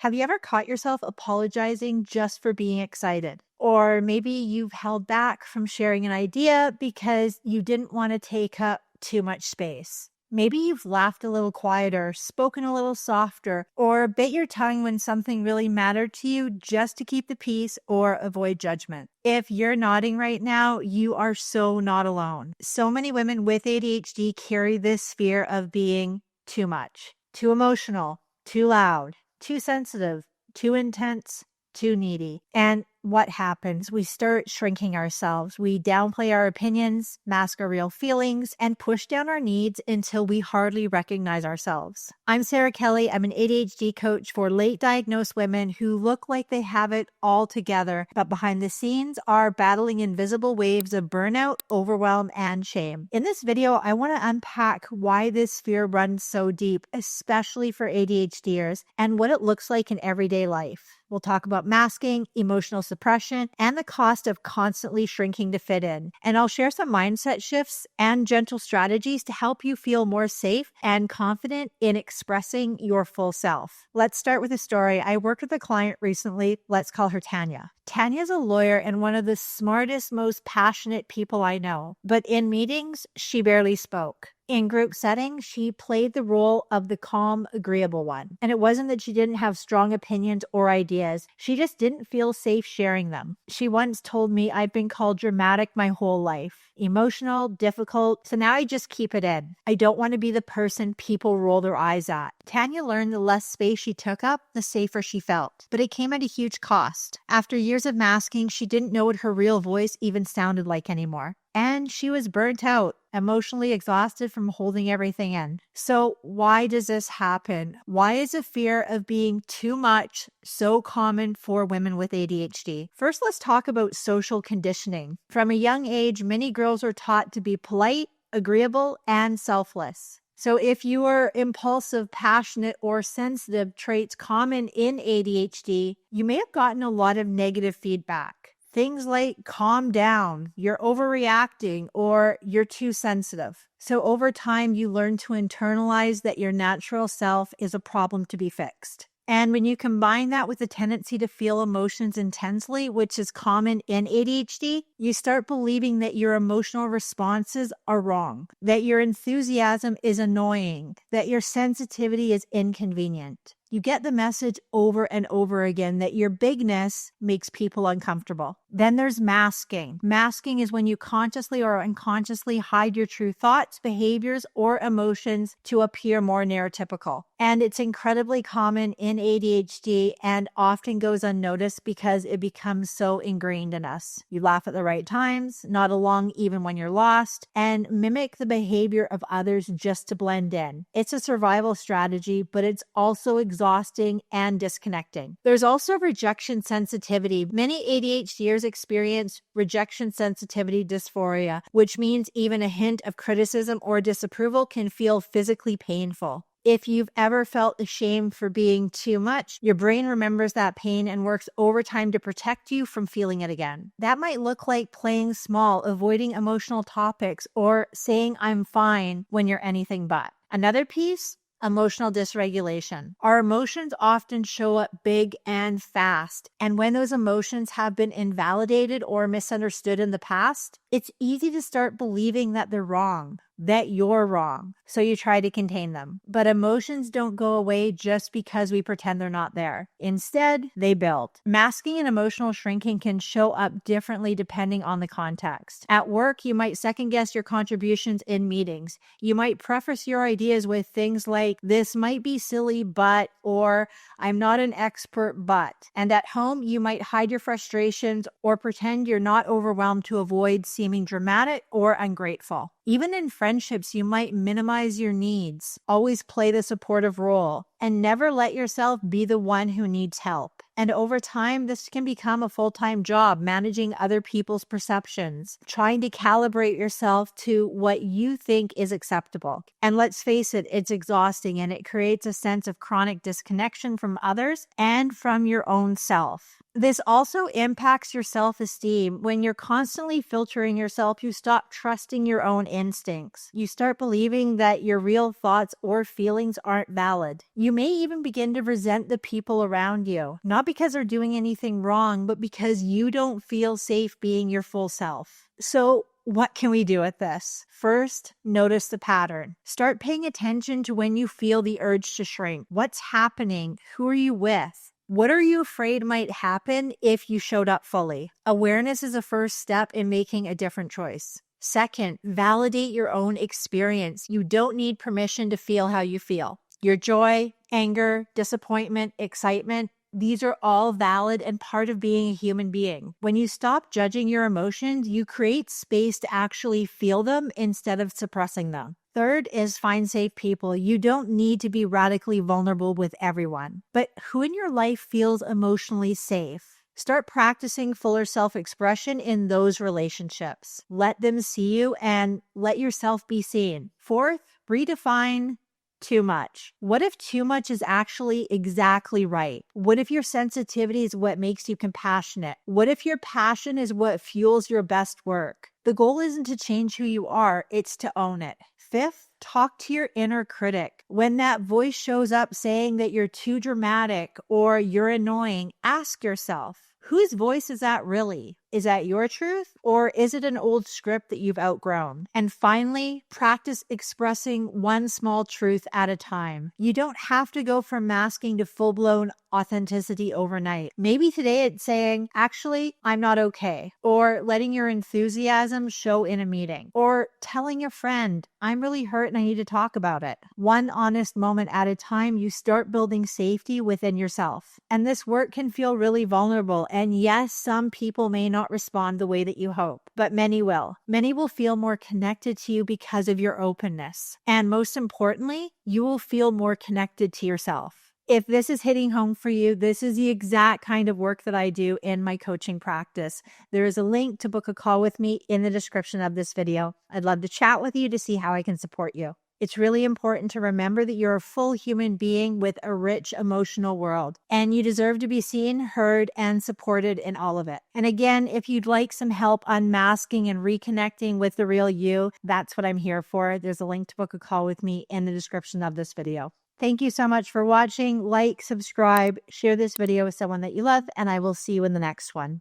Have you ever caught yourself apologizing just for being excited? Or maybe you've held back from sharing an idea because you didn't want to take up too much space. Maybe you've laughed a little quieter, spoken a little softer, or bit your tongue when something really mattered to you just to keep the peace or avoid judgment. If you're nodding right now, you are so not alone. So many women with ADHD carry this fear of being too much, too emotional, too loud, too sensitive, too intense, too needy. And what happens? We start shrinking ourselves. We downplay our opinions, mask our real feelings, and push down our needs until we hardly recognize ourselves. I'm Sara Kelly. I'm an ADHD coach for late diagnosed women who look like they have it all together, but behind the scenes are battling invisible waves of burnout, overwhelm, and shame. In this video, I want to unpack why this fear runs so deep, especially for ADHDers, and what it looks like in everyday life. We'll talk about masking, emotional suppression, and the cost of constantly shrinking to fit in. And I'll share some mindset shifts and gentle strategies to help you feel more safe and confident in expressing your full self. Let's start with a story. I worked with a client recently. Let's call her Tanya. Tanya's a lawyer and one of the smartest, most passionate people I know. But in meetings, she barely spoke. In group settings, she played the role of the calm, agreeable one. And it wasn't that she didn't have strong opinions or ideas. She just didn't feel safe sharing them. She once told me, "I've been called dramatic my whole life. Emotional, difficult, so now I just keep it in. I don't want to be the person people roll their eyes at." Tanya learned the less space she took up, the safer she felt. But it came at a huge cost. After years of masking, she didn't know what her real voice even sounded like anymore. And she was burnt out, emotionally exhausted from holding everything in. So why does this happen? Why is a fear of being too much so common for women with ADHD? First, let's talk about social conditioning. From a young age, many girls are taught to be polite, agreeable, and selfless. So if you are impulsive, passionate, or sensitive, traits common in ADHD, you may have gotten a lot of negative feedback. Things like calm down, you're overreacting, or you're too sensitive. So over time, you learn to internalize that your natural self is a problem to be fixed. And when you combine that with the tendency to feel emotions intensely, which is common in ADHD, you start believing that your emotional responses are wrong, that your enthusiasm is annoying, that your sensitivity is inconvenient. You get the message over and over again that your bigness makes people uncomfortable. Then there's masking. Masking is when you consciously or unconsciously hide your true thoughts, behaviors, or emotions to appear more neurotypical. And it's incredibly common in ADHD and often goes unnoticed because it becomes so ingrained in us. You laugh at the right times, nod along even when you're lost, and mimic the behavior of others just to blend in. It's a survival strategy, but it's also exhausting and disconnecting. There's also rejection sensitivity. Many ADHDers experience rejection sensitivity dysphoria, which means even a hint of criticism or disapproval can feel physically painful. If you've ever felt ashamed for being too much, your brain remembers that pain and works overtime to protect you from feeling it again. That might look like playing small, avoiding emotional topics, or saying "I'm fine" when you're anything but. Another piece, emotional dysregulation. Our emotions often show up big and fast. And when those emotions have been invalidated or misunderstood in the past, it's easy to start believing that they're wrong, that you're wrong. So you try to contain them. But emotions don't go away just because we pretend they're not there. Instead, they build. Masking and emotional shrinking can show up differently depending on the context. At work, you might second guess your contributions in meetings. You might preface your ideas with things like, "This might be silly, but," or "I'm not an expert, but." And at home, you might hide your frustrations or pretend you're not overwhelmed to avoid seeming dramatic or ungrateful. Even in friendships, you might minimize your needs, always play the supportive role, and never let yourself be the one who needs help. And over time, this can become a full-time job, managing other people's perceptions, trying to calibrate yourself to what you think is acceptable. And let's face it, it's exhausting, and it creates a sense of chronic disconnection from others and from your own self. This also impacts your self-esteem. When you're constantly filtering yourself, you stop trusting your own instincts. You start believing that your real thoughts or feelings aren't valid. You You may even begin to resent the people around you, not because they're doing anything wrong, but because you don't feel safe being your full self. So, what can we do with this? First, notice the pattern. Start paying attention to when you feel the urge to shrink. What's happening? Who are you with? What are you afraid might happen if you showed up fully? Awareness is a first step in making a different choice. Second, validate your own experience. You don't need permission to feel how you feel. Your joy, anger, disappointment, excitement, these are all valid and part of being a human being. When you stop judging your emotions, you create space to actually feel them instead of suppressing them. Third is find safe people. You don't need to be radically vulnerable with everyone, but who in your life feels emotionally safe? Start practicing fuller self-expression in those relationships. Let them see you and let yourself be seen. Fourth, redefine too much. What if too much is actually exactly right? What if your sensitivity is what makes you compassionate? What if your passion is what fuels your best work? The goal isn't to change who you are, it's to own it. Fifth, talk to your inner critic. When that voice shows up saying that you're too dramatic or you're annoying, ask yourself, whose voice is that really? Is that your truth, or is it an old script that you've outgrown? And finally, practice expressing one small truth at a time. You don't have to go from masking to full-blown authenticity overnight. Maybe today it's saying, actually, I'm not okay, or letting your enthusiasm show in a meeting, or telling a friend, I'm really hurt and I need to talk about it. One honest moment at a time, you start building safety within yourself. And this work can feel really vulnerable. And yes, some people may not respond the way that you hope, but many will. Many will feel more connected to you because of your openness. And most importantly, you will feel more connected to yourself. If this is hitting home for you, this is the exact kind of work that I do in my coaching practice. There is a link to book a call with me in the description of this video. I'd love to chat with you to see how I can support you. It's really important to remember that you're a full human being with a rich emotional world, and you deserve to be seen, heard, and supported in all of it. And again, if you'd like some help unmasking and reconnecting with the real you, that's what I'm here for. There's a link to book a call with me in the description of this video. Thank you so much for watching. Like, subscribe, share this video with someone that you love, and I will see you in the next one.